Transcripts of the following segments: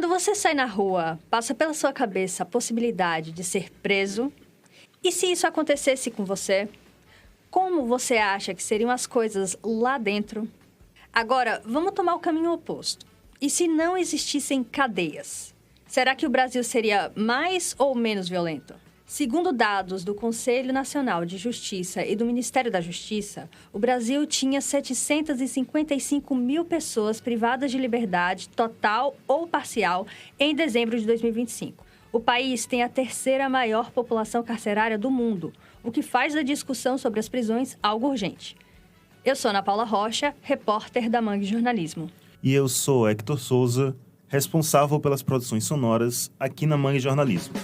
Quando você sai na rua, passa pela sua cabeça a possibilidade de ser preso? E se isso acontecesse com você? Como você acha que seriam as coisas lá dentro? Agora, vamos tomar o caminho oposto. E se não existissem cadeias? Será que o Brasil seria mais ou menos violento? Segundo dados do Conselho Nacional de Justiça e do Ministério da Justiça, o Brasil tinha 755 mil pessoas privadas de liberdade total ou parcial em dezembro de 2025. O país tem a terceira maior população carcerária do mundo, o que faz da discussão sobre as prisões algo urgente. Eu sou Ana Paula Rocha, repórter da Mangue Jornalismo. E eu sou Hector Souza, responsável pelas produções sonoras aqui na Mangue Jornalismo.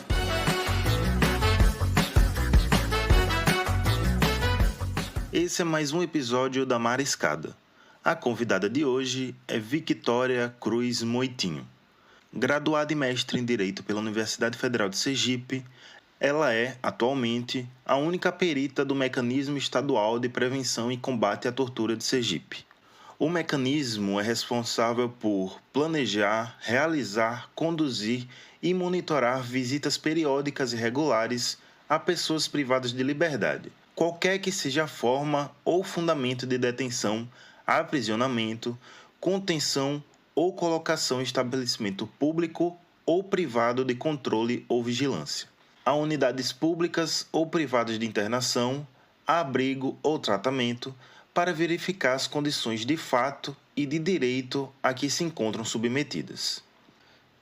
Esse é mais um episódio da Mariscada. A convidada de hoje é Victória Cruz Moitinho. Graduada e mestre em Direito pela Universidade Federal de Sergipe, ela é, atualmente, a única perita do Mecanismo Estadual de Prevenção e Combate à Tortura de Sergipe. O mecanismo é responsável por planejar, realizar, conduzir e monitorar visitas periódicas e regulares a pessoas privadas de liberdade, qualquer que seja a forma ou fundamento de detenção, aprisionamento, contenção ou colocação em estabelecimento público ou privado de controle ou vigilância, a unidades públicas ou privadas de internação, abrigo ou tratamento, para verificar as condições de fato e de direito a que se encontram submetidas.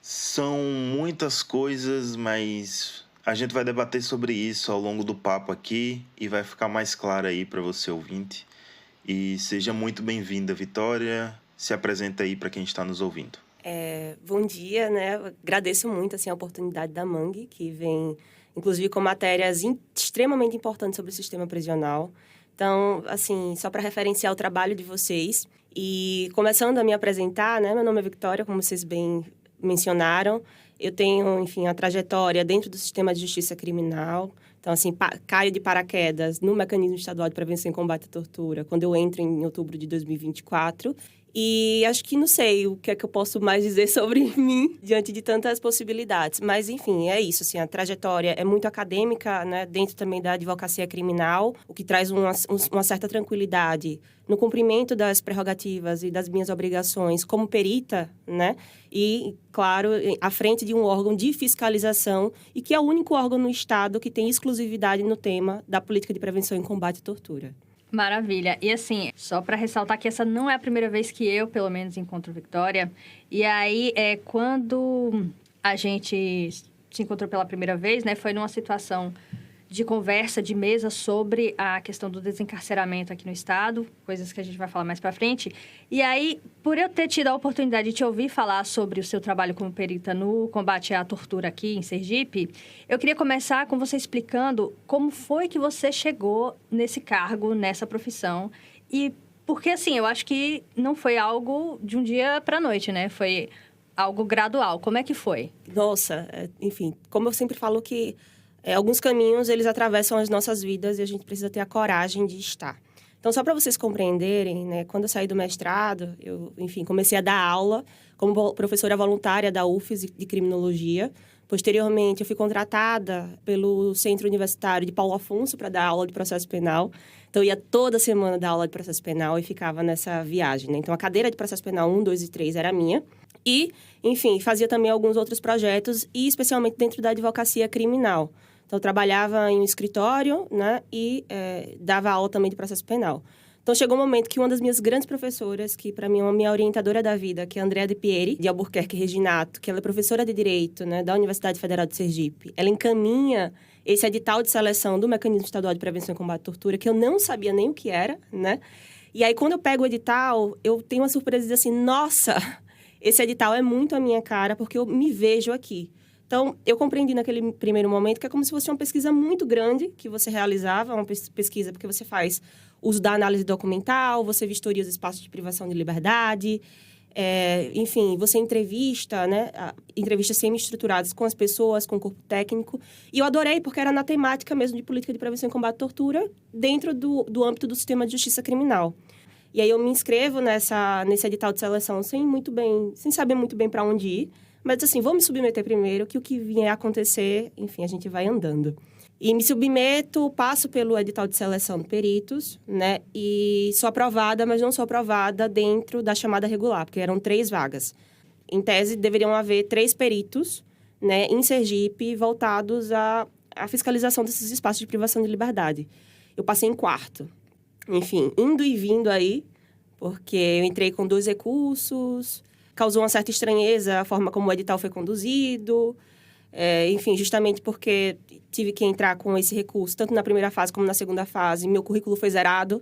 São muitas coisas, mas a gente vai debater sobre isso ao longo do papo aqui e vai ficar mais claro aí para você ouvinte. E seja muito bem-vinda, Vitória. Se apresenta aí para quem está nos ouvindo. Bom dia, né? Eu agradeço muito a oportunidade da Mangue, que vem, inclusive, com matérias extremamente importantes sobre o sistema prisional. Então, só para referenciar o trabalho de vocês. E começando a me apresentar, né? Meu nome é Victória, como vocês bem mencionaram. Eu tenho, enfim, a trajetória dentro do sistema de justiça criminal. Então, caio de paraquedas no Mecanismo Estadual de Prevenção e Combate à Tortura, quando eu entro em outubro de 2024. E acho que não sei o que é que eu posso mais dizer sobre mim diante de tantas possibilidades. Mas, enfim, é isso. A trajetória é muito acadêmica, né, dentro também da advocacia criminal, o que traz uma certa tranquilidade no cumprimento das prerrogativas e das minhas obrigações como perita, né? E, claro, à frente de um órgão de fiscalização e que é o único órgão no Estado que tem exclusividade no tema da política de prevenção e combate à tortura. Maravilha. E só para ressaltar que essa não é a primeira vez que eu, pelo menos, encontro Victória. E aí, quando a gente se encontrou pela primeira vez, né, foi numa situação de conversa, de mesa sobre a questão do desencarceramento aqui no Estado, coisas que a gente vai falar mais para frente. E aí, por eu ter tido a oportunidade de te ouvir falar sobre o seu trabalho como perita no combate à tortura aqui em Sergipe, eu queria começar com você explicando como foi que você chegou nesse cargo, nessa profissão. E porque, eu acho que não foi algo de um dia para a noite, né? Foi algo gradual. Como é que foi? Nossa, enfim, como eu sempre falo que alguns caminhos, eles atravessam as nossas vidas e a gente precisa ter a coragem de estar. Então, só para vocês compreenderem, né, quando eu saí do mestrado, eu, enfim, comecei a dar aula como professora voluntária da UFES de Criminologia. Posteriormente, eu fui contratada pelo Centro Universitário de Paulo Afonso para dar aula de processo penal. Então, eu ia toda semana dar aula de processo penal e ficava nessa viagem, né? Então, a cadeira de processo penal 1, 2 e 3 era minha. E, enfim, fazia também alguns outros projetos, e especialmente dentro da advocacia criminal. Então, eu trabalhava em um escritório, né, e dava aula também de processo penal. Então, chegou um momento que uma das minhas grandes professoras, que para mim é uma minha orientadora da vida, que é a Andrea De Pieri, de Albuquerque Reginato, que ela é professora de Direito, né, da Universidade Federal de Sergipe, ela encaminha esse edital de seleção do Mecanismo Estadual de Prevenção e Combate à Tortura, que eu não sabia nem o que era, né? E aí, quando eu pego o edital, eu tenho uma surpresa de dizer assim, nossa, esse edital é muito a minha cara, porque eu me vejo aqui. Então, eu compreendi naquele primeiro momento que é como se fosse uma pesquisa muito grande que você realizava, uma pesquisa porque você faz uso da análise documental, você vistoria os espaços de privação de liberdade, enfim, você entrevista, né, entrevistas semi-estruturadas com as pessoas, com o corpo técnico. E eu adorei, porque era na temática mesmo de política de prevenção e combate à tortura dentro do âmbito do sistema de justiça criminal. E aí eu me inscrevo nesse edital de seleção sem saber muito bem para onde ir. Mas, assim, vou me submeter primeiro, que o que vier a acontecer, enfim, a gente vai andando. E me submeto, passo pelo edital de seleção de peritos, né? E sou aprovada, mas não sou aprovada dentro da chamada regular, porque eram 3 vagas. Em tese, deveriam haver 3 peritos, né, em Sergipe, voltados à fiscalização desses espaços de privação de liberdade. Eu passei em 4º. Enfim, indo e vindo aí, porque eu entrei com 2 recursos, causou uma certa estranheza a forma como o edital foi conduzido. Enfim, justamente porque tive que entrar com esse recurso, tanto na primeira fase como na segunda fase, meu currículo foi zerado,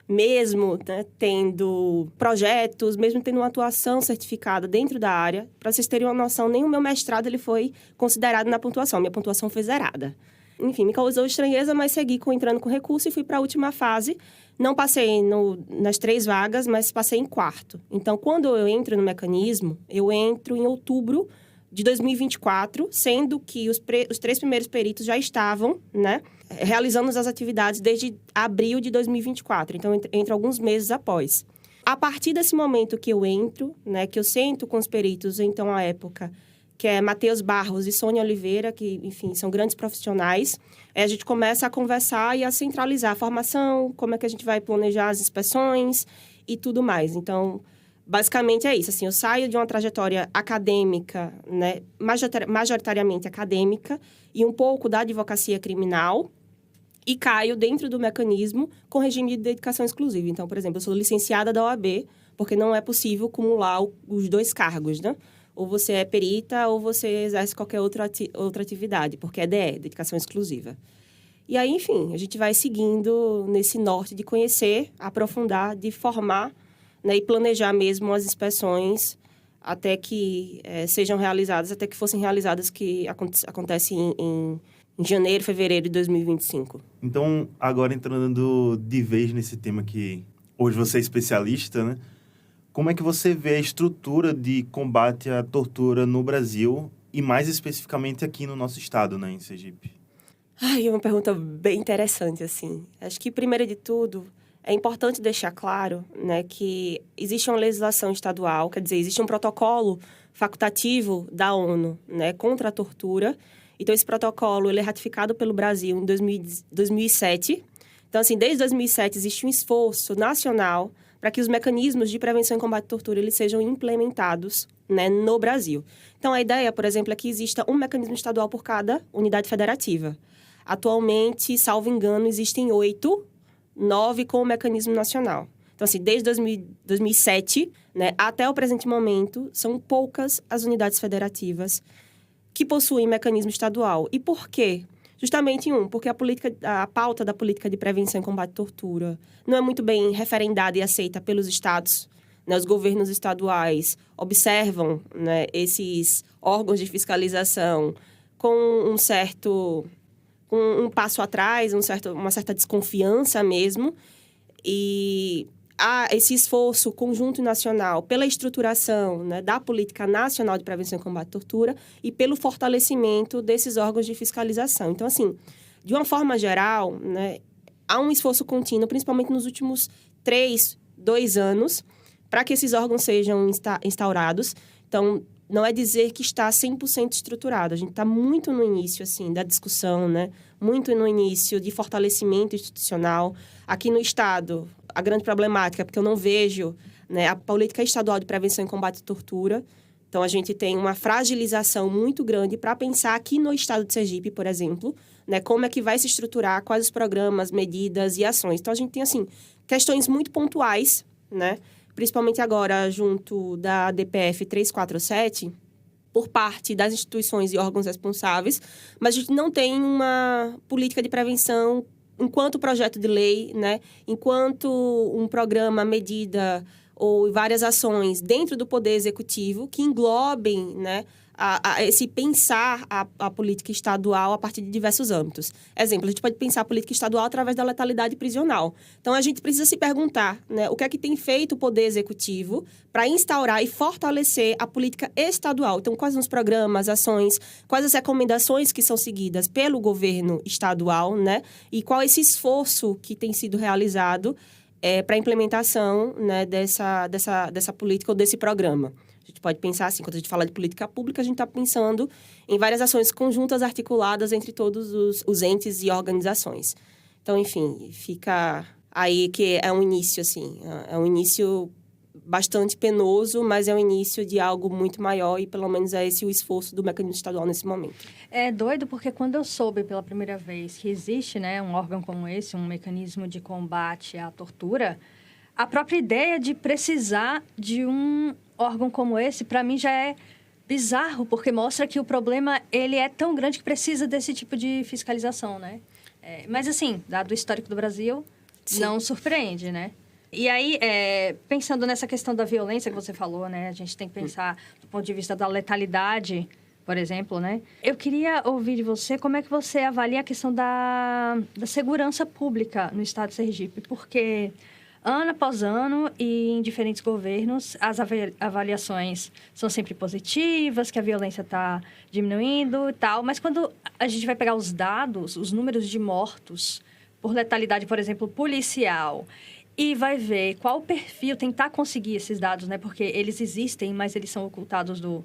mesmo, né, tendo projetos, mesmo tendo uma atuação certificada dentro da área. Para vocês terem uma noção, nem o meu mestrado ele foi considerado na pontuação, minha pontuação foi zerada. Enfim, me causou estranheza, mas segui entrando com recurso e fui para a última fase. Não passei nas 3 vagas, mas passei em 4º. Então, quando eu entro no mecanismo, eu entro em outubro de 2024, sendo que os 3 primeiros peritos já estavam, né, realizando as atividades desde abril de 2024. Então, entro alguns meses após. A partir desse momento que eu entro, né, que eu sento com os peritos, então, à época, que é Matheus Barros e Sônia Oliveira, que, enfim, são grandes profissionais, a gente começa a conversar e a centralizar a formação, como é que a gente vai planejar as inspeções e tudo mais. Então, basicamente é isso, assim, eu saio de uma trajetória acadêmica, né, majoritariamente acadêmica, e um pouco da advocacia criminal, e caio dentro do mecanismo com regime de dedicação exclusiva. Então, por exemplo, eu sou licenciada da OAB, porque não é possível acumular os 2 cargos, né? Ou você é perita, ou você exerce qualquer outra atividade, porque é DE, dedicação exclusiva. E aí, enfim, a gente vai seguindo nesse norte de conhecer, aprofundar, de formar, né, e planejar mesmo as inspeções até que sejam realizadas, até que fossem realizadas, que acontece em janeiro, fevereiro de 2025. Então, agora entrando de vez nesse tema que hoje você é especialista, né? Como é que você vê a estrutura de combate à tortura no Brasil e mais especificamente aqui no nosso estado, né, em Sergipe? É uma pergunta bem interessante, assim. Acho que, primeiro de tudo, é importante deixar claro, né, que existe uma legislação estadual, quer dizer, existe um protocolo facultativo da ONU, né, contra a tortura. Então, esse protocolo ele é ratificado pelo Brasil em 2007. Então, assim, desde 2007 existe um esforço nacional para que os mecanismos de prevenção e combate à tortura eles sejam implementados, né, no Brasil. Então, a ideia, por exemplo, é que exista um mecanismo estadual por cada unidade federativa. Atualmente, salvo engano, existem 8, 9 com o mecanismo nacional. Então, assim, desde 2007, né, até o presente momento, são poucas as unidades federativas que possuem mecanismo estadual. E por quê? Justamente, porque a pauta da política de prevenção e combate à tortura não é muito bem referendada e aceita pelos estados, né? Os governos estaduais observam, né, esses órgãos de fiscalização com um passo atrás, uma certa desconfiança mesmo. E há esse esforço conjunto nacional pela estruturação, né, da política nacional de prevenção e combate à tortura e pelo fortalecimento desses órgãos de fiscalização. Então, assim, de uma forma geral, né, há um esforço contínuo, principalmente nos últimos 2 anos, para que esses órgãos sejam instaurados. Então, não é dizer que está 100% estruturado. A gente está muito no início, assim, da discussão, né? Muito no início de fortalecimento institucional. Aqui no Estado, a grande problemática é porque eu não vejo, né, a política estadual de prevenção e combate à tortura. Então, a gente tem uma fragilização muito grande para pensar aqui no Estado de Sergipe, por exemplo, né, como é que vai se estruturar, quais os programas, medidas e ações. Então, a gente tem, assim, questões muito pontuais, né? Principalmente agora, junto da DPF 347, por parte das instituições e órgãos responsáveis, mas a gente não tem uma política de prevenção enquanto projeto de lei, né? Enquanto um programa, medida ou várias ações dentro do Poder Executivo que englobem, né, esse pensar a política estadual a partir de diversos âmbitos. Exemplo, a gente pode pensar a política estadual através da letalidade prisional. Então, a gente precisa se perguntar, né, o que é que tem feito o Poder Executivo para instaurar e fortalecer a política estadual. Então, quais são os programas, ações, quais as recomendações que são seguidas pelo governo estadual, né, e qual esse esforço que tem sido realizado para a implementação, né, dessa política ou desse programa. A gente pode pensar assim, quando a gente fala de política pública, a gente está pensando em várias ações conjuntas articuladas entre todos os entes e organizações. Então, enfim, fica aí que é um início, assim, é um início bastante penoso, mas é o início de algo muito maior e, pelo menos, é esse o esforço do mecanismo estadual nesse momento. É doido porque quando eu soube pela primeira vez que existe, né, um órgão como esse, um mecanismo de combate à tortura, a própria ideia de precisar de um órgão como esse, para mim, já é bizarro, porque mostra que o problema ele é tão grande que precisa desse tipo de fiscalização, né? Mas, assim, dado o histórico do Brasil, sim, não surpreende, né? E aí, pensando nessa questão da violência que você falou, né? A gente tem que pensar do ponto de vista da letalidade, por exemplo, né? Eu queria ouvir de você como é que você avalia a questão da segurança pública no estado de Sergipe, porque ano após ano e em diferentes governos, as avaliações são sempre positivas, que a violência está diminuindo e tal, mas quando a gente vai pegar os dados, os números de mortos por letalidade, por exemplo, policial, e vai ver qual o perfil, tentar conseguir esses dados, né? Porque eles existem, mas eles são ocultados do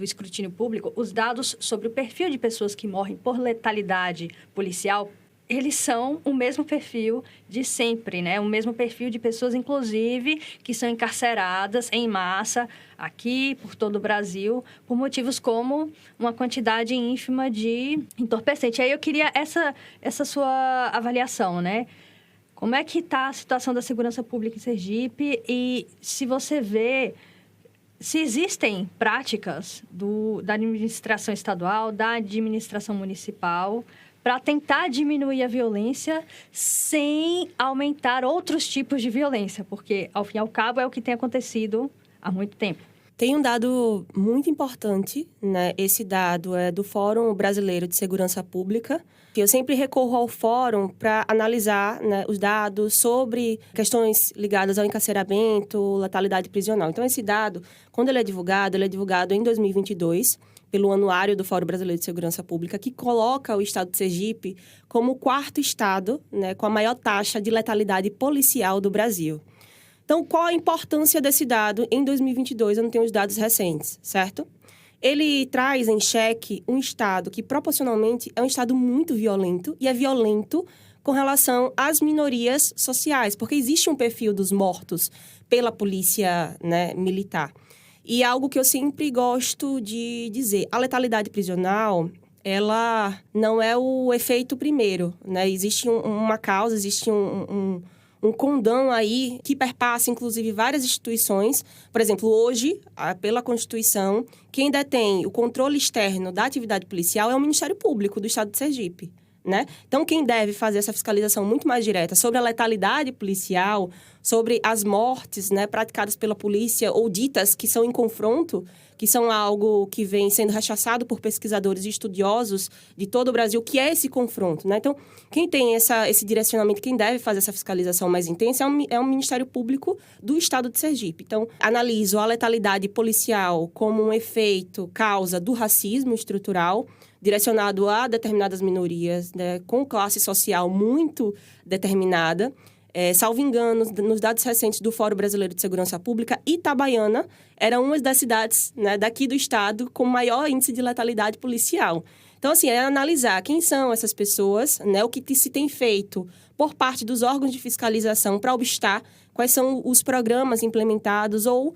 escrutínio público. Os dados sobre o perfil de pessoas que morrem por letalidade policial, eles são o mesmo perfil de sempre, né? O mesmo perfil de pessoas, inclusive, que são encarceradas em massa aqui, por todo o Brasil, por motivos como uma quantidade ínfima de entorpecente. Aí eu queria essa sua avaliação, né? Como é que está a situação da segurança pública em Sergipe e se você vê se existem práticas da administração estadual, da administração municipal, para tentar diminuir a violência sem aumentar outros tipos de violência, porque, ao fim e ao cabo, é o que tem acontecido há muito tempo. Tem um dado muito importante, né? Esse dado é do Fórum Brasileiro de Segurança Pública. Eu sempre recorro ao fórum para analisar, né, os dados sobre questões ligadas ao encarceramento, letalidade prisional. Então, esse dado, quando ele é divulgado em 2022, pelo Anuário do Fórum Brasileiro de Segurança Pública, que coloca o estado de Sergipe como o 4º estado, né, com a maior taxa de letalidade policial do Brasil. Então, qual a importância desse dado em 2022? Eu não tenho os dados recentes, certo? Ele traz em xeque um estado que, proporcionalmente, é um estado muito violento e é violento com relação às minorias sociais, porque existe um perfil dos mortos pela polícia, né, militar. E algo que eu sempre gosto de dizer, a letalidade prisional, ela não é o efeito primeiro, né? Existe uma causa, existe um condão aí que perpassa, inclusive, várias instituições. Por exemplo, hoje, pela Constituição, quem detém o controle externo da atividade policial é o Ministério Público do Estado de Sergipe, né? Então, quem deve fazer essa fiscalização muito mais direta sobre a letalidade policial, sobre as mortes, né, praticadas pela polícia ou ditas que são em confronto, que são algo que vem sendo rechaçado por pesquisadores e estudiosos de todo o Brasil, que é esse confronto, né? Então, quem tem esse direcionamento, quem deve fazer essa fiscalização mais intensa é o Ministério Público do Estado de Sergipe. Então, analiso a letalidade policial como um efeito, causa do racismo estrutural, direcionado a determinadas minorias, né, com classe social muito determinada. Salvo engano, nos dados recentes do Fórum Brasileiro de Segurança Pública, Itabaiana era uma das cidades, né, daqui do estado com maior índice de letalidade policial. Então, assim, é analisar quem são essas pessoas, né, o que se tem feito por parte dos órgãos de fiscalização para obstar, quais são os programas implementados ou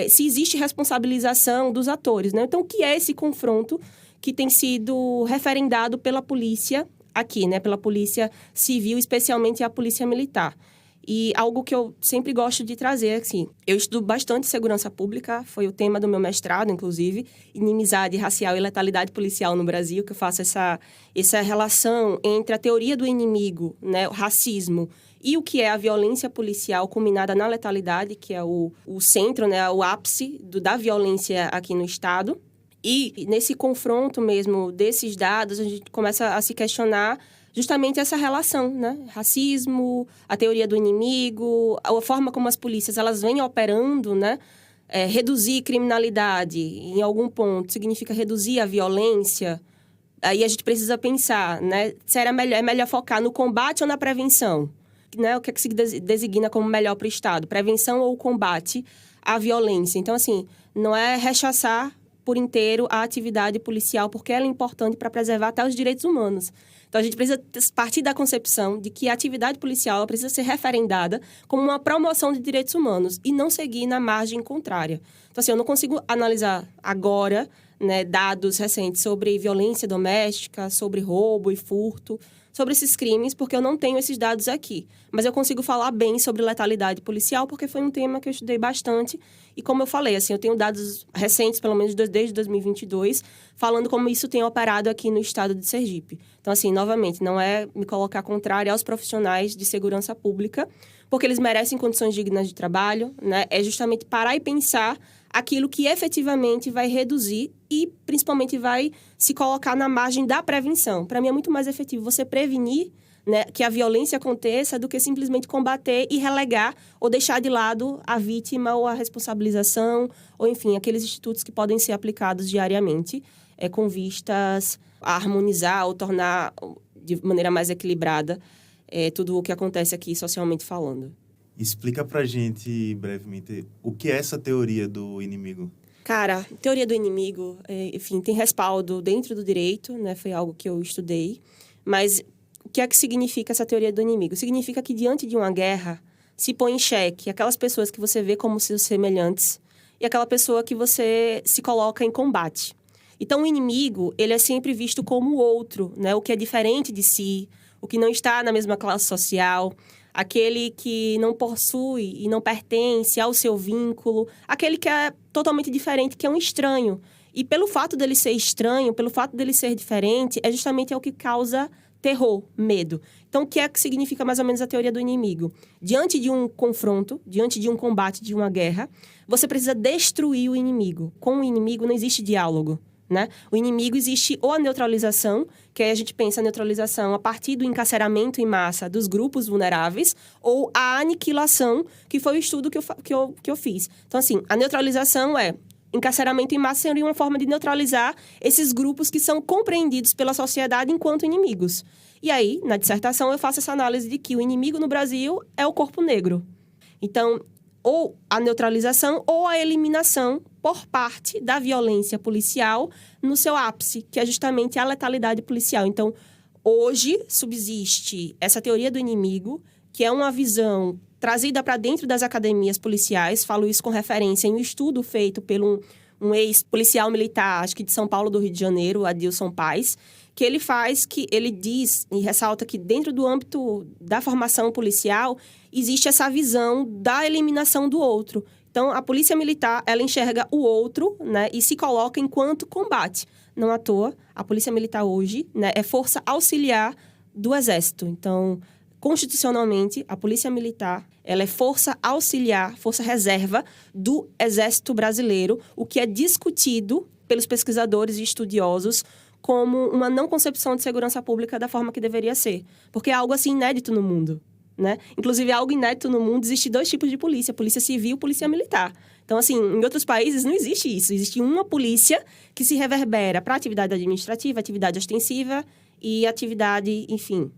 se existe responsabilização dos atores, né? Então, o que é esse confronto que tem sido referendado pela polícia aqui, né? Pela polícia civil, especialmente a polícia militar. E algo que eu sempre gosto de trazer, assim, eu estudo bastante segurança pública, foi o tema do meu mestrado, inclusive, inimizade racial e letalidade policial no Brasil, que eu faço essa relação entre a teoria do inimigo, né, o racismo, e o que é a violência policial combinada na letalidade, que é o centro, né, o ápice da violência aqui no estado. E nesse confronto mesmo desses dados, a gente começa a se questionar justamente essa relação, né? Racismo, a teoria do inimigo, a forma como as polícias elas vêm operando, né? Reduzir criminalidade, em algum ponto, significa reduzir a violência. Aí a gente precisa pensar, né? Se é melhor focar no combate ou na prevenção? Né? O que é que se designa como melhor para o Estado? Prevenção ou combate à violência? Então, assim, não é rechaçar por inteiro a atividade policial, porque ela é importante para preservar até os direitos humanos. Então, a gente precisa partir da concepção de que a atividade policial precisa ser referendada como uma promoção de direitos humanos e não seguir na margem contrária. Então, assim, eu não consigo analisar agora, né, dados recentes sobre violência doméstica, sobre roubo e furto, sobre esses crimes, porque eu não tenho esses dados aqui. Mas eu consigo falar bem sobre letalidade policial, porque foi um tema que eu estudei bastante. E como eu falei, assim, eu tenho dados recentes, pelo menos desde 2022, falando como isso tem operado aqui no estado de Sergipe. Então, assim, novamente, não é me colocar contrária aos profissionais de segurança pública, porque eles merecem condições dignas de trabalho, né? É justamente parar e pensar aquilo que efetivamente vai reduzir e, principalmente, vai se colocar na margem da prevenção. Para mim, é muito mais efetivo você prevenir, né, que a violência aconteça do que simplesmente combater e relegar ou deixar de lado a vítima ou a responsabilização, ou, enfim, aqueles institutos que podem ser aplicados diariamente com vistas a harmonizar ou tornar de maneira mais equilibrada tudo o que acontece aqui socialmente falando. Explica pra gente, brevemente, o que é essa teoria do inimigo? Cara, teoria do inimigo, enfim, tem respaldo dentro do direito, né? Foi algo que eu estudei. Mas o que é que significa essa teoria do inimigo? Significa que diante de uma guerra, se põe em xeque aquelas pessoas que você vê como seus semelhantes e aquela pessoa que você se coloca em combate. Então, o inimigo, ele é sempre visto como o outro, né? O que é diferente de si, o que não está na mesma classe social, aquele que não possui e não pertence ao seu vínculo, aquele que é totalmente diferente, que é um estranho. E pelo fato dele ser estranho, pelo fato dele ser diferente, é justamente o que causa terror, medo. Então, o que é que significa mais ou menos a teoria do inimigo? Diante de um confronto, diante de um combate, de uma guerra, você precisa destruir o inimigo. Com o inimigo não existe diálogo, né? O inimigo existe ou a neutralização, que aí a gente pensa a neutralização a partir do encarceramento em massa dos grupos vulneráveis, ou a aniquilação, que foi o estudo que eu fiz. Então, assim, a neutralização encarceramento em massa seria uma forma de neutralizar esses grupos que são compreendidos pela sociedade enquanto inimigos. E aí, na dissertação, eu faço essa análise de que o inimigo no Brasil é o corpo negro. Então, ou a neutralização ou a eliminação por parte da violência policial no seu ápice, que é justamente a letalidade policial. Então, hoje subsiste essa teoria do inimigo, que é uma visão trazida para dentro das academias policiais. Falo isso com referência em um estudo feito por um ex-policial militar, acho que de São Paulo, do Rio de Janeiro, Adilson Paes, que ele diz e ressalta que dentro do âmbito da formação policial existe essa visão da eliminação do outro. Então, a polícia militar, ela enxerga o outro, né, e se coloca enquanto combate. Não à toa, a polícia militar hoje, né, é força auxiliar do Exército. Então, constitucionalmente, a polícia militar, ela é força auxiliar, força reserva do Exército brasileiro, o que é discutido pelos pesquisadores e estudiosos como uma não concepção de segurança pública da forma que deveria ser. Porque é algo assim inédito no mundo, né? Inclusive, é algo inédito no mundo, existem 2 tipos de polícia, polícia civil e polícia militar. Então, assim, em outros países não existe isso. Existe uma polícia que se reverbera para atividade administrativa, atividade ostensiva e atividade, enfim,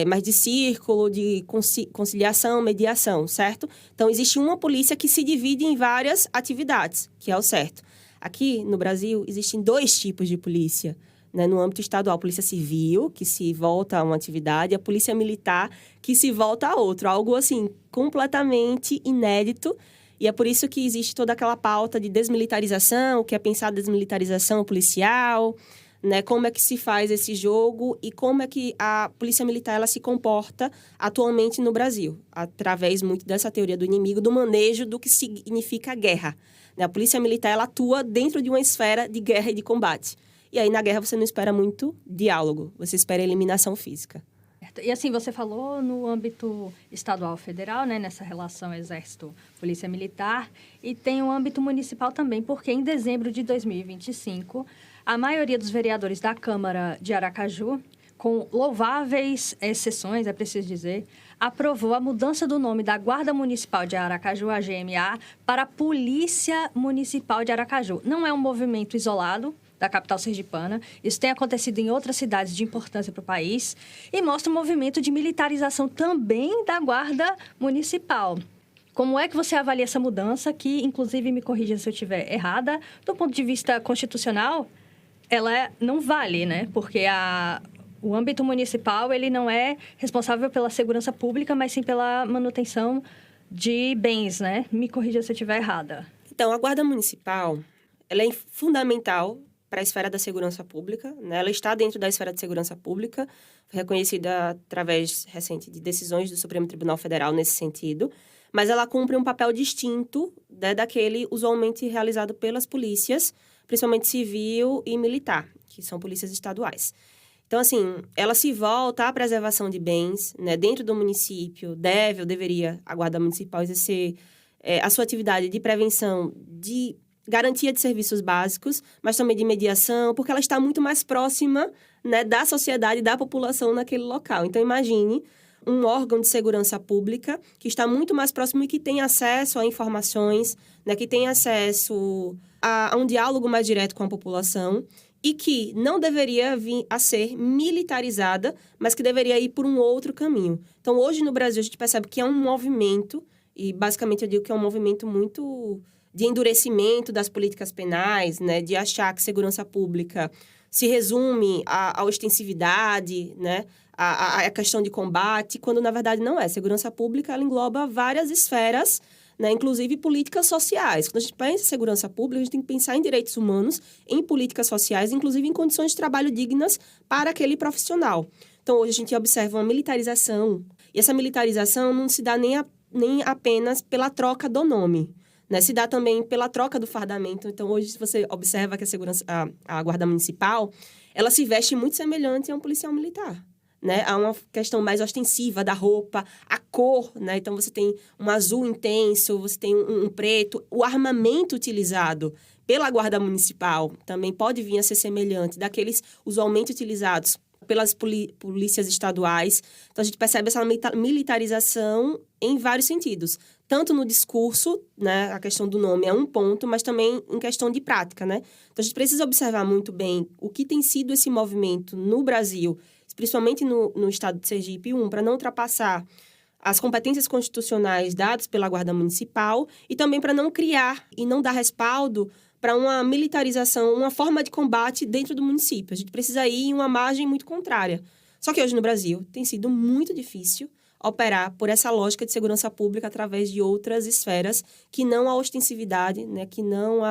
mais de círculo, de conciliação, mediação, certo? Então, existe uma polícia que se divide em várias atividades, que é o certo. Aqui, no Brasil, existem 2 tipos de polícia, né? No âmbito estadual, a polícia civil, que se volta a uma atividade, e a polícia militar, que se volta a outra. Algo, assim, completamente inédito. E é por isso que existe toda aquela pauta de desmilitarização, que é pensar a desmilitarização policial, né? Como é que se faz esse jogo e como é que a polícia militar ela se comporta atualmente no Brasil, através muito dessa teoria do inimigo, do manejo do que significa guerra. A polícia militar ela atua dentro de uma esfera de guerra e de combate. E aí, na guerra, você não espera muito diálogo, você espera eliminação física. E assim, você falou no âmbito estadual federal, né, nessa relação Exército-Polícia Militar, e tem o âmbito municipal também, porque em dezembro de 2025, a maioria dos vereadores da Câmara de Aracaju, com louváveis exceções, é preciso dizer, aprovou a mudança do nome da Guarda Municipal de Aracaju, a GMA, para Polícia Municipal de Aracaju. Não é um movimento isolado da capital sergipana. Isso tem acontecido em outras cidades de importância para o país e mostra um movimento de militarização também da Guarda Municipal. Como é que você avalia essa mudança, que, inclusive, me corrija se eu estiver errada, do ponto de vista constitucional, ela não vale, né? Porque o âmbito municipal, ele não é responsável pela segurança pública, mas sim pela manutenção de bens, né? Me corrija se eu estiver errada. Então, a Guarda Municipal, ela é fundamental para a esfera da segurança pública, né? Ela está dentro da esfera de segurança pública, foi reconhecida através recente de decisões do Supremo Tribunal Federal nesse sentido, mas ela cumpre um papel distinto, né, daquele usualmente realizado pelas polícias, principalmente civil e militar, que são polícias estaduais. Então, assim, ela se volta à preservação de bens, né? Dentro do município, deve ou deveria a Guarda Municipal exercer a sua atividade de prevenção, de garantia de serviços básicos, mas também de mediação, porque ela está muito mais próxima, né, da sociedade, da população naquele local. Então, imagine um órgão de segurança pública que está muito mais próximo e que tem acesso a informações, né, que tem acesso a um diálogo mais direto com a população e que não deveria vir a ser militarizada, mas que deveria ir por um outro caminho. Então, hoje no Brasil, a gente percebe que é um movimento, e basicamente eu digo que é um movimento muito de endurecimento das políticas penais, né, de achar que segurança pública se resume à ostensividade, né, à questão de combate, quando na verdade não é. Segurança pública, ela engloba várias esferas, né, inclusive políticas sociais. Quando a gente pensa em segurança pública, a gente tem que pensar em direitos humanos, em políticas sociais, inclusive em condições de trabalho dignas para aquele profissional. Então, hoje a gente observa uma militarização, e essa militarização não se dá nem apenas pela troca do nome, né? Se dá também pela troca do fardamento. Então, hoje, se você observa que a Guarda Municipal, ela se veste muito semelhante a um policial militar, né? Há uma questão mais ostensiva da roupa, a cor, né? Então, você tem um azul intenso, você tem um preto. O armamento utilizado pela Guarda Municipal também pode vir a ser semelhante daqueles usualmente utilizados pelas polícias estaduais. Então, a gente percebe essa militarização em vários sentidos. Tanto no discurso, né, a questão do nome é um ponto, mas também em questão de prática, né? Então, a gente precisa observar muito bem o que tem sido esse movimento no Brasil, principalmente no estado de Sergipe, para não ultrapassar as competências constitucionais dadas pela Guarda Municipal e também para não criar e não dar respaldo para uma militarização, uma forma de combate dentro do município. A gente precisa ir em uma margem muito contrária. Só que hoje no Brasil tem sido muito difícil operar por essa lógica de segurança pública através de outras esferas que não a ostensividade, né, que não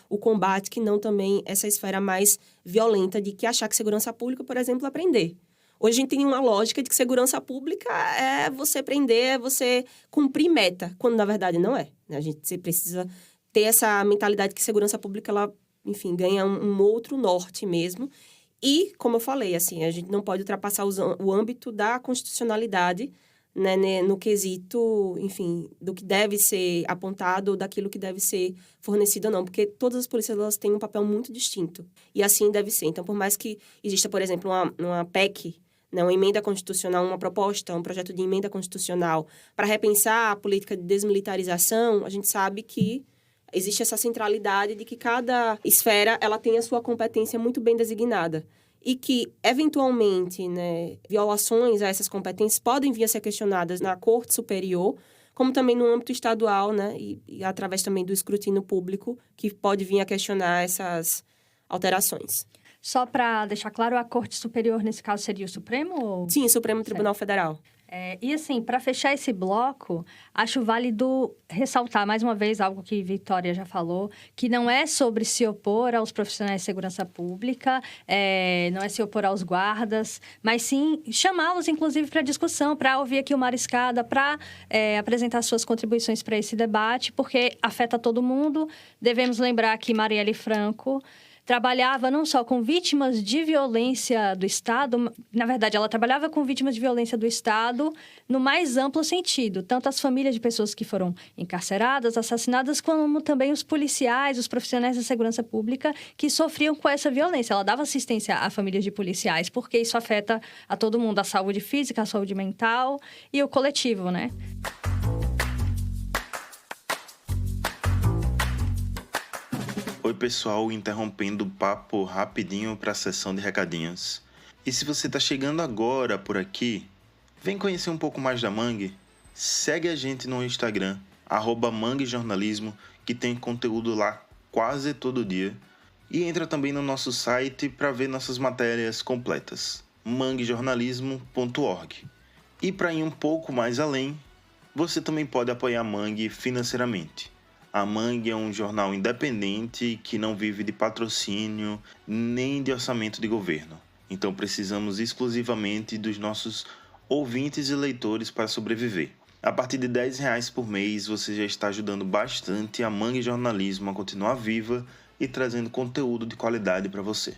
o combate, que não também essa esfera mais violenta de que achar que segurança pública, por exemplo, é prender. Hoje a gente tem uma lógica de que segurança pública é você prender, é você cumprir meta, quando na verdade não é, né? A gente precisa ter essa mentalidade que segurança pública, ela, enfim, ganha um outro norte mesmo. E, como eu falei, assim, a gente não pode ultrapassar o âmbito da constitucionalidade, né, no quesito, enfim, do que deve ser apontado ou daquilo que deve ser fornecido ou não, porque todas as polícias, elas têm um papel muito distinto. E assim deve ser. Então, por mais que exista, por exemplo, uma PEC, né, uma emenda constitucional, uma proposta, um projeto de emenda constitucional para repensar a política de desmilitarização, a gente sabe que existe essa centralidade de que cada esfera ela tem a sua competência muito bem designada e que, eventualmente, né, violações a essas competências podem vir a ser questionadas na Corte Superior, como também no âmbito estadual, né, e através também do escrutínio público, que pode vir a questionar essas alterações. Só para deixar claro, a Corte Superior, nesse caso, seria o Supremo? Ou... Sim, o Supremo Tribunal Federal. E assim, para fechar esse bloco, acho válido ressaltar mais uma vez algo que Vitória já falou, que não é sobre se opor aos profissionais de segurança pública, não é se opor aos guardas, mas sim chamá-los, inclusive, para discussão, para ouvir aqui o Mariscada, para apresentar suas contribuições para esse debate, porque afeta todo mundo. Devemos lembrar que Marielle Franco trabalhava não só com vítimas de violência do Estado, na verdade, ela trabalhava com vítimas de violência do Estado no mais amplo sentido, tanto as famílias de pessoas que foram encarceradas, assassinadas, como também os policiais, os profissionais da segurança pública que sofriam com essa violência. Ela dava assistência a famílias de policiais, porque isso afeta a todo mundo, a saúde física, a saúde mental e o coletivo, né? Oi, pessoal, interrompendo o papo rapidinho para a sessão de recadinhos. E se você está chegando agora por aqui, vem conhecer um pouco mais da Mangue. Segue a gente no Instagram, @manguejornalismo, que tem conteúdo lá quase todo dia. E entra também no nosso site para ver nossas matérias completas, manguejornalismo.org. E para ir um pouco mais além, você também pode apoiar a Mangue financeiramente. A Mangue é um jornal independente que não vive de patrocínio nem de orçamento de governo. Então precisamos exclusivamente dos nossos ouvintes e leitores para sobreviver. A partir de R$10 por mês, você já está ajudando bastante a Mangue Jornalismo a continuar viva e trazendo conteúdo de qualidade para você.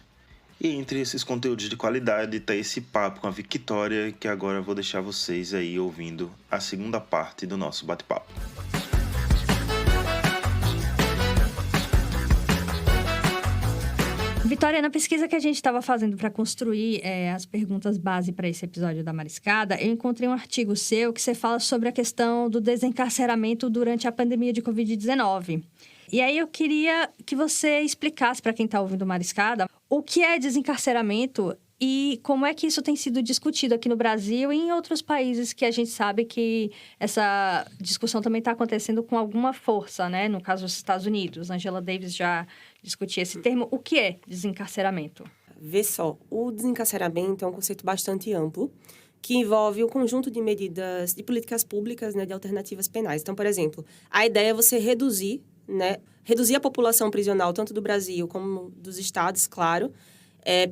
E entre esses conteúdos de qualidade está esse papo com a Victória, que agora eu vou deixar vocês aí ouvindo a segunda parte do nosso bate-papo. Vitória, na pesquisa que a gente estava fazendo para construir as perguntas base para esse episódio da Mariscada, eu encontrei um artigo seu que você fala sobre a questão do desencarceramento durante a pandemia de Covid-19. E aí eu queria que você explicasse para quem está ouvindo Mariscada o que é desencarceramento e como é que isso tem sido discutido aqui no Brasil e em outros países que a gente sabe que essa discussão também está acontecendo com alguma força, né? No caso dos Estados Unidos, Angela Davis já discutia esse termo. O que é desencarceramento? Vê só, o desencarceramento é um conceito bastante amplo que envolve um conjunto de medidas, de políticas públicas, né, de alternativas penais. Então, por exemplo, a ideia é você reduzir a população prisional, tanto do Brasil como dos estados, claro,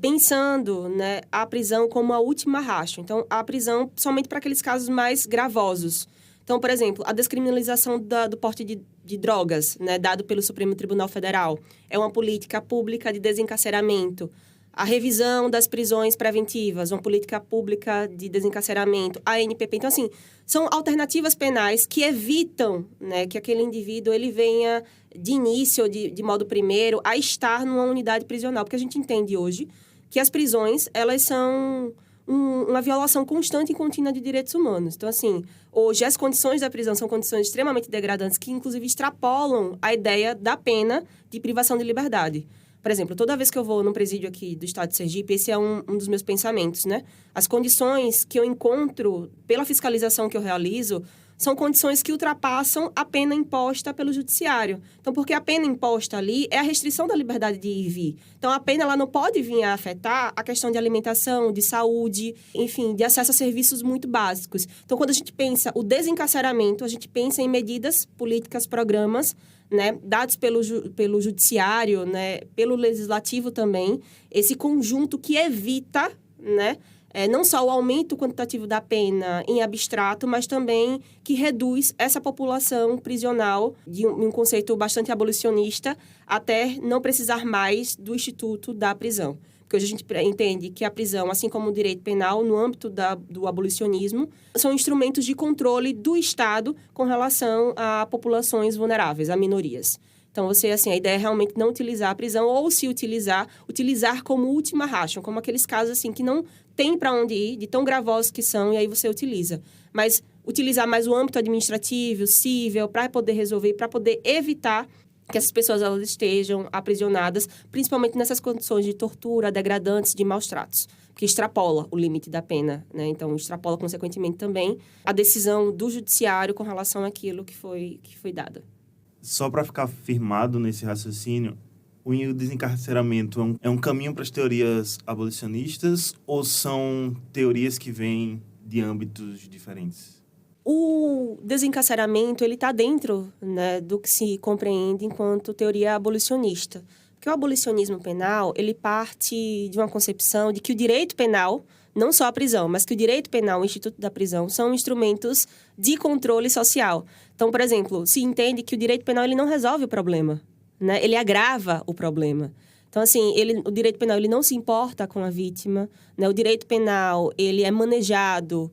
pensando, né, a prisão como a última racha. Então, a prisão somente para aqueles casos mais gravosos. Então, por exemplo, a descriminalização do porte de drogas, né, dado pelo Supremo Tribunal Federal, é uma política pública de desencarceramento. A revisão das prisões preventivas, uma política pública de desencarceramento, a ANPP. Então, assim, são alternativas penais que evitam, né, que aquele indivíduo ele venha de início, de modo primeiro, a estar numa unidade prisional. Porque a gente entende hoje que as prisões, elas são uma violação constante e contínua de direitos humanos. Então, assim, hoje as condições da prisão são condições extremamente degradantes que, inclusive, extrapolam a ideia da pena de privação de liberdade. Por exemplo, toda vez que eu vou num presídio aqui do estado de Sergipe, esse é um dos meus pensamentos, né? As condições que eu encontro pela fiscalização que eu realizo são condições que ultrapassam a pena imposta pelo judiciário. Então, porque a pena imposta ali é a restrição da liberdade de ir e vir. Então, a pena ela não pode vir a afetar a questão de alimentação, de saúde, enfim, de acesso a serviços muito básicos. Então, quando a gente pensa o desencarceramento, a gente pensa em medidas políticas, programas, né, dados pelo judiciário, né, pelo legislativo também, esse conjunto que evita, né, não só o aumento quantitativo da pena em abstrato, mas também que reduz essa população prisional de um conceito bastante abolicionista até não precisar mais do instituto da prisão. Porque hoje a gente entende que a prisão, assim como o direito penal, no âmbito do abolicionismo, são instrumentos de controle do Estado com relação a populações vulneráveis, a minorias. Então, a ideia é realmente não utilizar a prisão, ou se utilizar como última racha, como aqueles casos, assim, que não tem para onde ir, de tão gravosos que são, e aí você utiliza. Mas utilizar mais o âmbito administrativo, civil, para poder resolver, para poder evitar que essas pessoas elas estejam aprisionadas, principalmente nessas condições de tortura, degradantes, de maus tratos, que extrapola o limite da pena, né? Então, extrapola, consequentemente, também a decisão do judiciário com relação àquilo que foi dada. Só para ficar firmado nesse raciocínio, o desencarceramento é um caminho para as teorias abolicionistas ou são teorias que vêm de âmbitos diferentes? O desencarceramento, ele está dentro, né, do que se compreende enquanto teoria abolicionista. Porque o abolicionismo penal, ele parte de uma concepção de que o direito penal, não só a prisão, mas que o direito penal, o Instituto da Prisão, são instrumentos de controle social. Então, por exemplo, se entende que o direito penal ele não resolve o problema, né? Ele agrava o problema. Então, assim, o direito penal ele não se importa com a vítima, né? O direito penal ele é manejado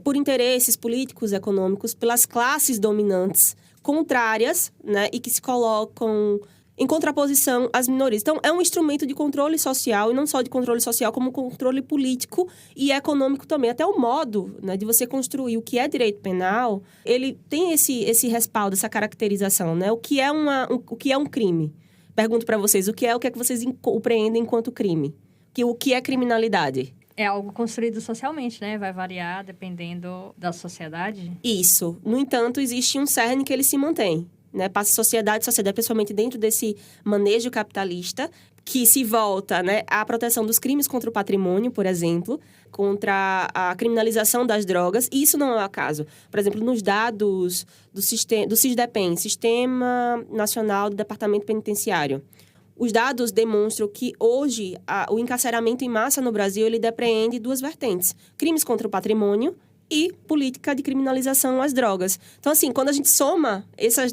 por interesses políticos e econômicos, pelas classes dominantes contrárias, né? E que se colocam em contraposição às minorias. Então, é um instrumento de controle social, e não só de controle social, como controle político e econômico também. Até o modo, né, de você construir o que é direito penal, ele tem esse respaldo, essa caracterização, né? O que é um crime? Pergunto para vocês, o que é que vocês compreendem enquanto crime? O que é criminalidade? é algo construído socialmente, né? Vai variar dependendo da sociedade. Isso. No entanto, existe um cerne que ele se mantém, né? Passa sociedade, principalmente dentro desse manejo capitalista, que se volta, né, à proteção dos crimes contra o patrimônio, por exemplo, contra a criminalização das drogas. E isso não é o acaso. Por exemplo, nos dados do SISDEPEN, Sistema Nacional do Departamento Penitenciário, os dados demonstram que hoje o encarceramento em massa no Brasil ele depreende duas vertentes: crimes contra o patrimônio e política de criminalização às drogas. Então, assim, quando a gente soma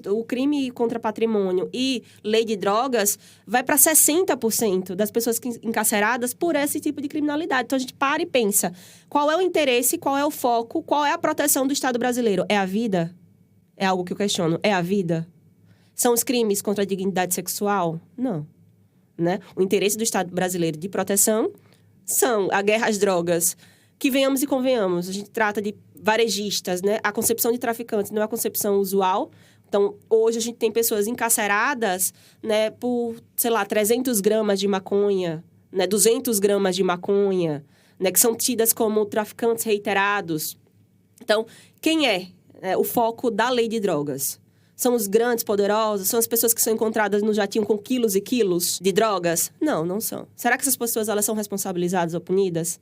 o crime contra patrimônio e lei de drogas, vai para 60% das pessoas encarceradas por esse tipo de criminalidade. Então, a gente para e pensa, qual é o interesse, qual é o foco, qual é a proteção do Estado brasileiro? É a vida? É algo que eu questiono. É a vida? São os crimes contra a dignidade sexual? Não. Né? O interesse do Estado brasileiro de proteção são a guerra às drogas, que venhamos e convenhamos, a gente trata de varejistas, né? A concepção de traficante não é a concepção usual. Então, hoje a gente tem pessoas encarceradas, né, por, 300 gramas de maconha, né, 200 gramas de maconha, né, que são tidas como traficantes reiterados. Então, quem é o foco da lei de drogas? São os grandes poderosos? São as pessoas que são encontradas no jatinho com quilos e quilos de drogas? Não, não são. Será que essas pessoas elas são responsabilizadas ou punidas?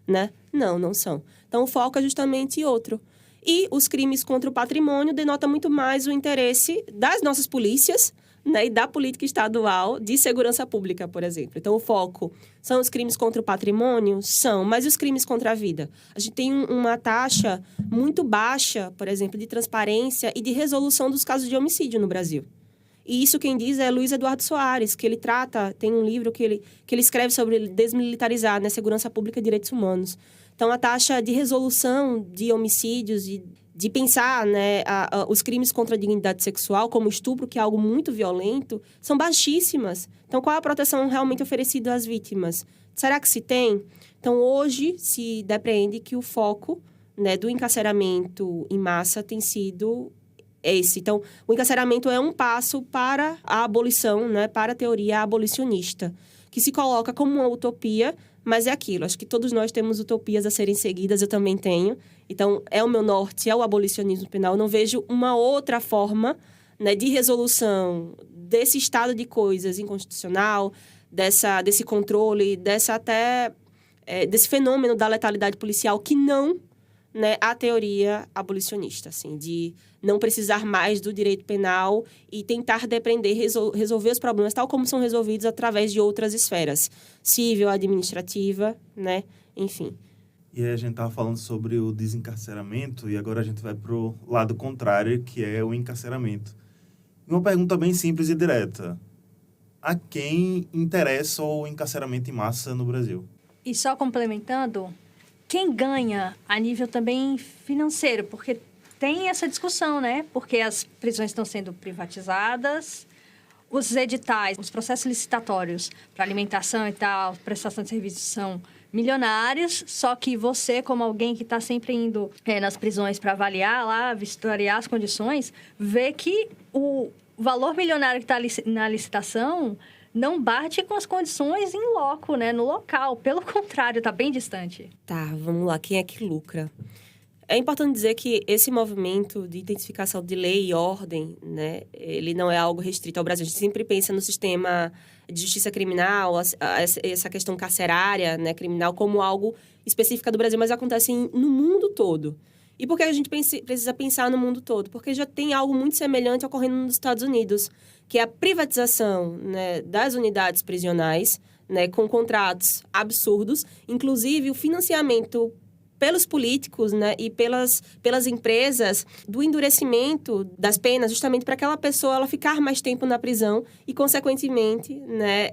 Né? Não, não são. Então, o foco é justamente outro. E os crimes contra o patrimônio denotam muito mais o interesse das nossas polícias, né, e da política estadual de segurança pública, por exemplo. Então, o foco são os crimes contra o patrimônio? São. Mas e os crimes contra a vida? A gente tem uma taxa muito baixa, por exemplo, de transparência e de resolução dos casos de homicídio no Brasil. E isso quem diz é Luiz Eduardo Soares, que ele tem um livro que ele escreve sobre desmilitarizar, né, segurança pública e direitos humanos. Então, a taxa de resolução de homicídios, de pensar, né, os crimes contra a dignidade sexual, como estupro, que é algo muito violento, são baixíssimas. Então, qual é a proteção realmente oferecida às vítimas? Será que se tem? Então, hoje se depreende que o foco, né, do encarceramento em massa tem sido esse. Então, o encarceramento é um passo para a abolição, né, para a teoria abolicionista, que se coloca como uma utopia, mas é aquilo. Acho que todos nós temos utopias a serem seguidas, eu também tenho. Então, é o meu norte, é o abolicionismo penal. Eu não vejo uma outra forma, né, de resolução desse estado de coisas inconstitucional, desse controle, desse fenômeno da letalidade policial que não, né, a teoria abolicionista, assim, de não precisar mais do direito penal e tentar depreender, resolver os problemas tal como são resolvidos através de outras esferas, civil, administrativa, né, enfim. E aí a gente estava falando sobre o desencarceramento e agora a gente vai para o lado contrário, que é o encarceramento. Uma pergunta bem simples e direta. A quem interessa o encarceramento em massa no Brasil? E só complementando, quem ganha a nível também financeiro? Porque tem essa discussão, né? Porque as prisões estão sendo privatizadas, os editais, os processos licitatórios para alimentação e tal, prestação de serviços são milionários, só que você, como alguém que está sempre indo nas prisões para avaliar lá, vistoriar as condições, vê que o valor milionário que está na licitação não bate com as condições em loco, né? No local. Pelo contrário, está bem distante. Tá, vamos lá. Quem é que lucra? É importante dizer que esse movimento de intensificação de lei e ordem, né, ele não é algo restrito ao Brasil. A gente sempre pensa no sistema de justiça criminal, essa questão carcerária, né, criminal, como algo específico do Brasil, mas acontece no mundo todo. E por que a gente precisa pensar no mundo todo? Porque já tem algo muito semelhante ocorrendo nos Estados Unidos, que é a privatização, né, das unidades prisionais, né, com contratos absurdos, inclusive o financiamento pelos políticos, né, e pelas empresas do endurecimento das penas, justamente para aquela pessoa ela ficar mais tempo na prisão e, consequentemente, né,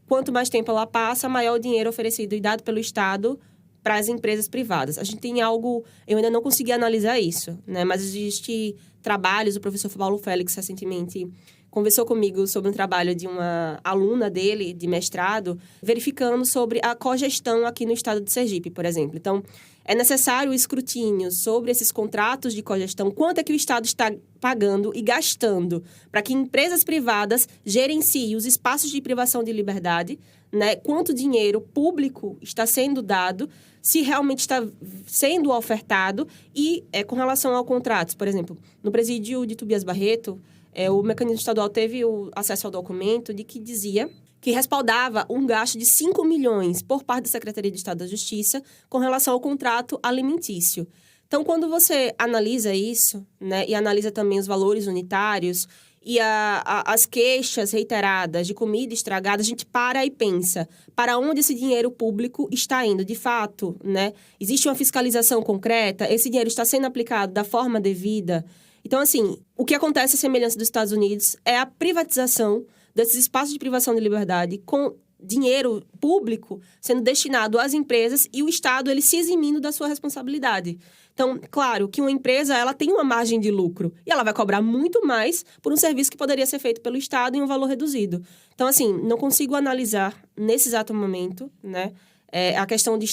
quanto mais tempo ela passa, maior o dinheiro oferecido e dado pelo Estado para as empresas privadas. A gente tem algo, eu ainda não consegui analisar isso, né, mas existe trabalhos, o professor Paulo Félix recentemente conversou comigo sobre um trabalho de uma aluna dele, de mestrado, verificando sobre a cogestão aqui no estado de Sergipe, por exemplo. Então, é necessário o escrutínio sobre esses contratos de cogestão, quanto é que o Estado está pagando e gastando para que empresas privadas gerenciem os espaços de privação de liberdade, né? Quanto dinheiro público está sendo dado, se realmente está sendo ofertado e com relação ao contrato. Por exemplo, no presídio de Tobias Barreto, o mecanismo estadual teve o acesso ao documento de que dizia que respaldava um gasto de 5 milhões por parte da Secretaria de Estado da Justiça com relação ao contrato alimentício. Então, quando você analisa isso, né, e analisa também os valores unitários e as queixas reiteradas de comida estragada, a gente para e pensa, para onde esse dinheiro público está indo? De fato, né? Existe uma fiscalização concreta? Esse dinheiro está sendo aplicado da forma devida? Então, assim, o que acontece à semelhança dos Estados Unidos é a privatização desses espaços de privação de liberdade com dinheiro público sendo destinado às empresas e o Estado ele se eximindo da sua responsabilidade. Então, claro que uma empresa ela tem uma margem de lucro e ela vai cobrar muito mais por um serviço que poderia ser feito pelo Estado em um valor reduzido. Então, assim, não consigo analisar nesse exato momento, né, a questão de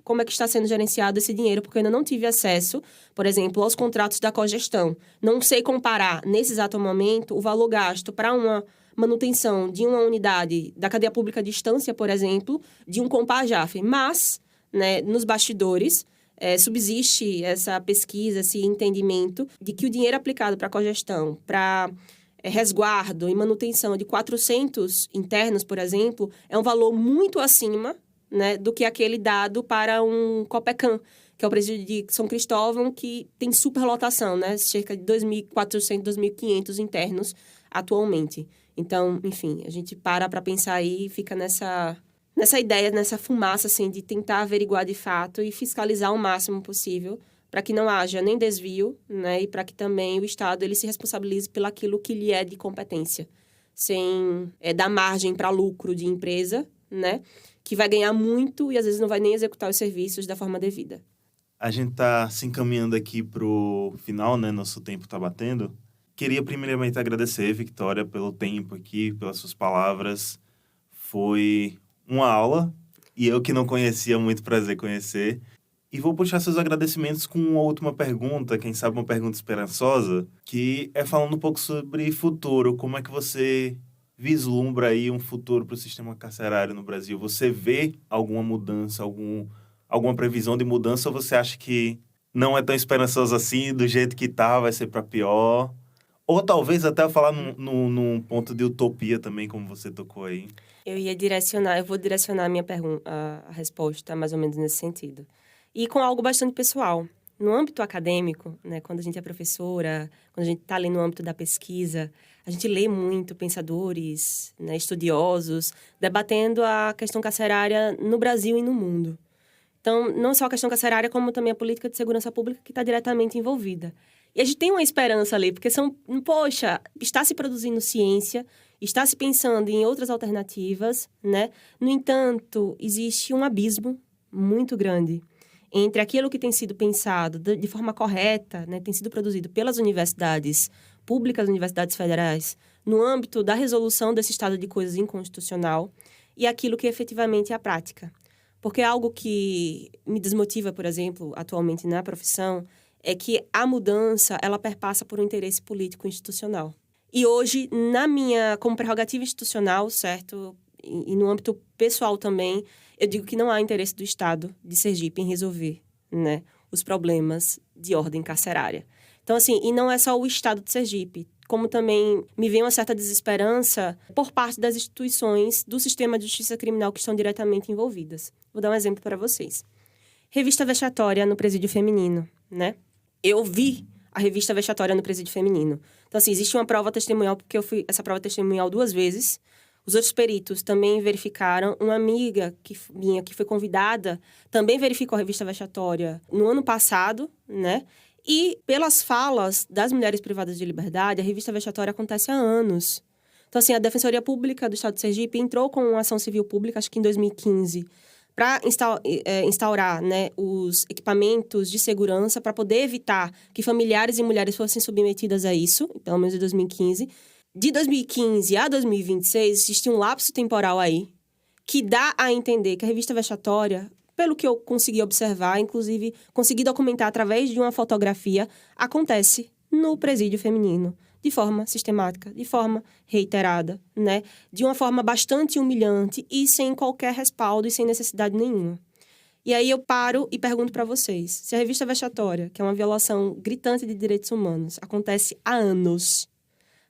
como é que está sendo gerenciado esse dinheiro, porque eu ainda não tive acesso, por exemplo, aos contratos da cogestão. Não sei comparar, nesse exato momento, o valor gasto para uma manutenção de uma unidade da cadeia pública à distância, por exemplo, de um Compajaf. Mas, né, nos bastidores, subsiste essa pesquisa, esse entendimento de que o dinheiro aplicado para a cogestão, para resguardo e manutenção de 400 internos, por exemplo, é um valor muito acima, né, do que aquele dado para um Copecan, que é o presídio de São Cristóvão, que tem superlotação, né? Cerca de 2.400, 2.500 internos atualmente. Então, enfim, a gente para pensar aí e fica nessa ideia, nessa fumaça, assim, de tentar averiguar de fato e fiscalizar o máximo possível para que não haja nem desvio, né? E para que também o Estado ele se responsabilize pelo aquilo que lhe é de competência, sem dar margem para lucro de empresa, né? Que vai ganhar muito e às vezes não vai nem executar os serviços da forma devida. A gente está se encaminhando aqui para o final, né? Nosso tempo está batendo. Queria primeiramente agradecer, Victória, pelo tempo aqui, pelas suas palavras. Foi uma aula e eu que não conhecia, muito prazer conhecer. E vou puxar seus agradecimentos com uma última pergunta, quem sabe uma pergunta esperançosa, que é falando um pouco sobre futuro. Como é que você vislumbra aí um futuro para o sistema carcerário no Brasil? Você vê alguma mudança, alguma previsão de mudança, ou você acha que não é tão esperançoso assim, do jeito que tá, vai ser para pior? Ou talvez até falar num ponto de utopia também, como você tocou aí. Eu vou direcionar a minha pergunta, a resposta mais ou menos nesse sentido. E com algo bastante pessoal. No âmbito acadêmico, né, quando a gente é professora, quando a gente está ali no âmbito da pesquisa, a gente lê muito pensadores, né, estudiosos, debatendo a questão carcerária no Brasil e no mundo. Então, não só a questão carcerária, como também a política de segurança pública que está diretamente envolvida. E a gente tem uma esperança ali, porque está se produzindo ciência, está se pensando em outras alternativas, né? No entanto, existe um abismo muito grande entre aquilo que tem sido pensado de forma correta, né? Tem sido produzido pelas universidades públicas, universidades federais, no âmbito da resolução desse estado de coisas inconstitucional, e aquilo que efetivamente é a prática. Porque algo que me desmotiva, por exemplo, atualmente na profissão, é que a mudança, ela perpassa por um interesse político institucional. E hoje, como prerrogativa institucional, certo? E no âmbito pessoal também, eu digo que não há interesse do Estado de Sergipe em resolver, né, os problemas de ordem carcerária. Então, assim, e não é só o Estado de Sergipe, como também me vem uma certa desesperança por parte das instituições do sistema de justiça criminal que estão diretamente envolvidas. Vou dar um exemplo para vocês. Revista vexatória no presídio feminino, né? Eu vi a revista vexatória no presídio feminino. Então, assim, existe uma prova testemunhal, porque eu fui essa prova testemunhal 2 vezes. Os outros peritos também verificaram. Uma amiga minha, que foi convidada, também verificou a revista vexatória no ano passado, né? E, pelas falas das mulheres privadas de liberdade, a revista vexatória acontece há anos. Então, assim, a Defensoria Pública do Estado de Sergipe entrou com uma ação civil pública, acho que em 2015, para instaurar, né, os equipamentos de segurança para poder evitar que familiares e mulheres fossem submetidas a isso, pelo menos em 2015. De 2015 a 2026, existe um lapso temporal aí que dá a entender que a revista vexatória, pelo que eu consegui observar, inclusive consegui documentar através de uma fotografia, acontece no presídio feminino, de forma sistemática, de forma reiterada, né? De uma forma bastante humilhante e sem qualquer respaldo e sem necessidade nenhuma. E aí eu paro e pergunto para vocês, se a revista vexatória, que é uma violação gritante de direitos humanos, acontece há anos,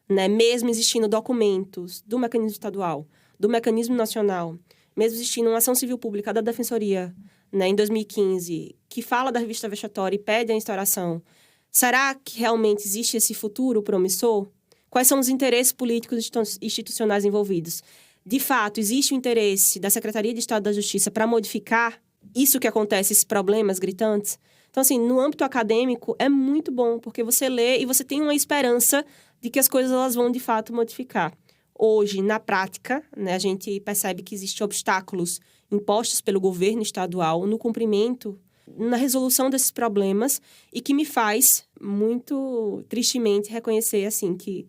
né? Mesmo existindo documentos do mecanismo estadual, do mecanismo nacional, mesmo existindo uma ação civil pública da Defensoria, né, em 2015, que fala da revista vexatória e pede a instauração, será que realmente existe esse futuro promissor? Quais são os interesses políticos institucionais envolvidos? De fato, existe o interesse da Secretaria de Estado da Justiça para modificar isso que acontece, esses problemas gritantes? Então, assim, no âmbito acadêmico, é muito bom, porque você lê e você tem uma esperança de que as coisas elas vão, de fato, modificar. Hoje, na prática, né, a gente percebe que existem obstáculos impostos pelo governo estadual no cumprimento, na resolução desses problemas, e que me faz, muito tristemente, reconhecer, assim, que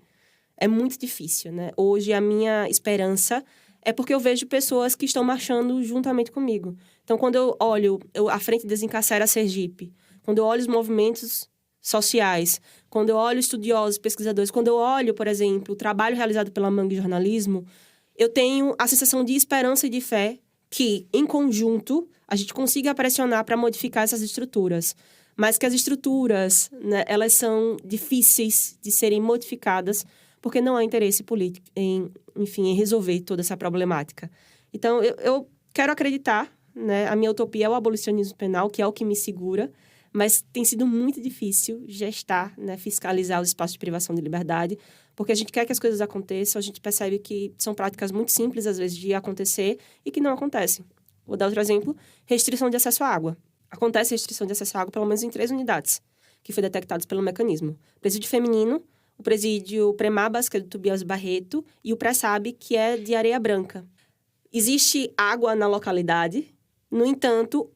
é muito difícil, né? Hoje, a minha esperança é porque eu vejo pessoas que estão marchando juntamente comigo. Então, quando eu olho a Frente Desencarcera Sergipe, quando eu olho os movimentos sociais, quando eu olho estudiosos, pesquisadores, quando eu olho, por exemplo, o trabalho realizado pela Mangue Jornalismo, eu tenho a sensação de esperança e de fé que, em conjunto, a gente consiga pressionar para modificar essas estruturas. Mas que as estruturas, né, elas são difíceis de serem modificadas porque não há interesse político em resolver toda essa problemática. Então, eu quero acreditar, né, a minha utopia é o abolicionismo penal, que é o que me segura, mas tem sido muito difícil gestar, né, fiscalizar os espaços de privação de liberdade, porque a gente quer que as coisas aconteçam, a gente percebe que são práticas muito simples, às vezes, de acontecer e que não acontecem. Vou dar outro exemplo, restrição de acesso à água. Acontece restrição de acesso à água pelo menos em 3 unidades, que foi detectados pelo mecanismo. Presídio feminino, o presídio Premabas, que é do Tobias Barreto, e o Pressab, que é de Areia Branca. Existe água na localidade, no entanto,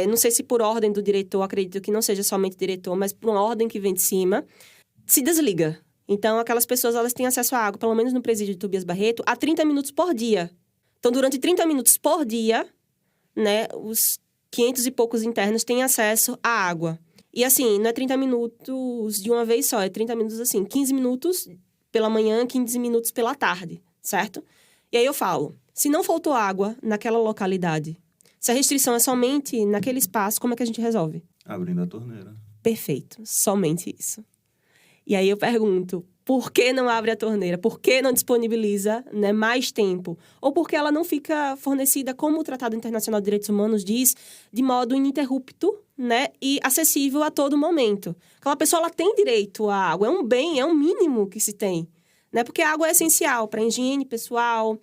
não sei se por ordem do diretor, acredito que não seja somente diretor, mas por uma ordem que vem de cima, se desliga. Então, aquelas pessoas, elas têm acesso à água, pelo menos no presídio de Tobias Barreto, a 30 minutos por dia. Então, durante 30 minutos por dia, né, os 500 e poucos internos têm acesso à água. E, assim, não é 30 minutos de uma vez só, é 30 minutos, assim, 15 minutos pela manhã, 15 minutos pela tarde, certo? E aí eu falo, se não faltou água naquela localidade, se a restrição é somente naquele espaço, como é que a gente resolve? Abrindo a torneira. Perfeito, somente isso. E aí eu pergunto, por que não abre a torneira? Por que não disponibiliza, né, mais tempo? Ou por que ela não fica fornecida, como o Tratado Internacional de Direitos Humanos diz, de modo ininterrupto, né, e acessível a todo momento? Aquela pessoa, ela tem direito à água, é um bem, é um mínimo que se tem, né? Porque a água é essencial para higiene pessoal,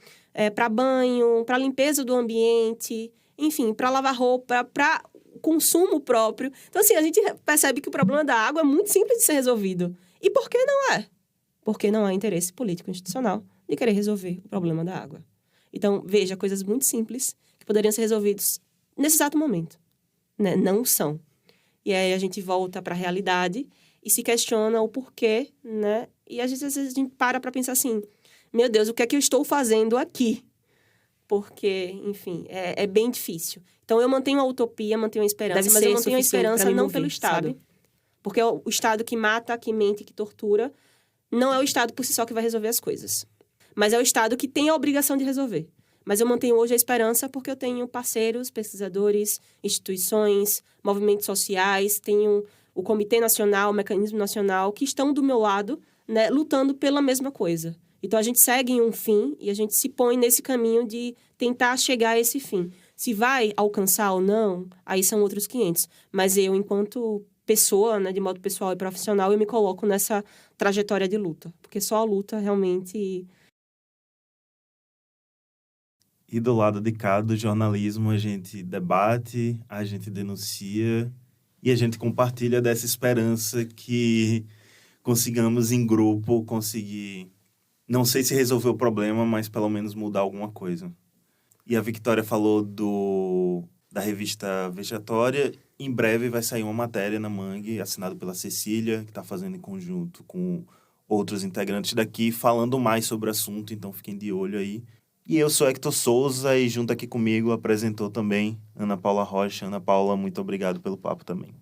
para banho, para limpeza do ambiente, enfim, para lavar roupa, para consumo próprio. Então, assim, a gente percebe que o problema da água é muito simples de ser resolvido. E por que não é? Porque não há interesse político institucional de querer resolver o problema da água. Então, veja, coisas muito simples que poderiam ser resolvidas nesse exato momento, né? Não são. E aí a gente volta para a realidade e se questiona o porquê, né? E às vezes a gente para pensar assim, meu Deus, o que é que eu estou fazendo aqui? Porque, enfim, é bem difícil. Então, eu mantenho a utopia, mantenho a esperança, mas eu mantenho a esperança não pelo Estado. Sabe? Porque o Estado que mata, que mente, que tortura, não é o Estado por si só que vai resolver as coisas. Mas é o Estado que tem a obrigação de resolver. Mas eu mantenho hoje a esperança porque eu tenho parceiros, pesquisadores, instituições, movimentos sociais, tenho o Comitê Nacional, o Mecanismo Nacional, que estão do meu lado, né, lutando pela mesma coisa. Então, a gente segue em um fim e a gente se põe nesse caminho de tentar chegar a esse fim. Se vai alcançar ou não, aí são outros 500. Mas eu, enquanto pessoa, né, de modo pessoal e profissional, eu me coloco nessa trajetória de luta. Porque só a luta realmente... E do lado de cá do jornalismo, a gente debate, a gente denuncia e a gente compartilha dessa esperança que consigamos, em grupo, conseguir... Não sei se resolver o problema, mas pelo menos mudar alguma coisa. E a Victória falou da revista Vexatória. Em breve vai sair uma matéria na Mangue, assinada pela Cecília, que está fazendo em conjunto com outros integrantes daqui, falando mais sobre o assunto. Então, fiquem de olho aí. E eu sou Hector Souza e junto aqui comigo apresentou também Ana Paula Rocha. Ana Paula, muito obrigado pelo papo também.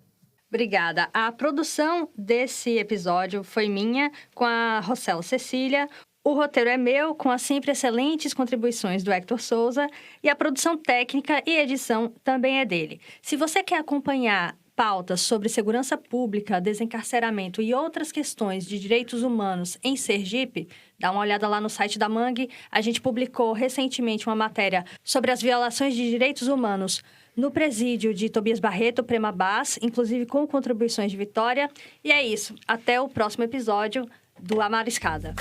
Obrigada. A produção desse episódio foi minha, com a Rossella Cecília. O roteiro é meu, com as sempre excelentes contribuições do Hector Souza. E a produção técnica e edição também é dele. Se você quer acompanhar pautas sobre segurança pública, desencarceramento e outras questões de direitos humanos em Sergipe, dá uma olhada lá no site da Mangue. A gente publicou recentemente uma matéria sobre as violações de direitos humanos no presídio de Tobias Barreto, Premabás, inclusive com contribuições de Vitória. E é isso. Até o próximo episódio do A Mariscada.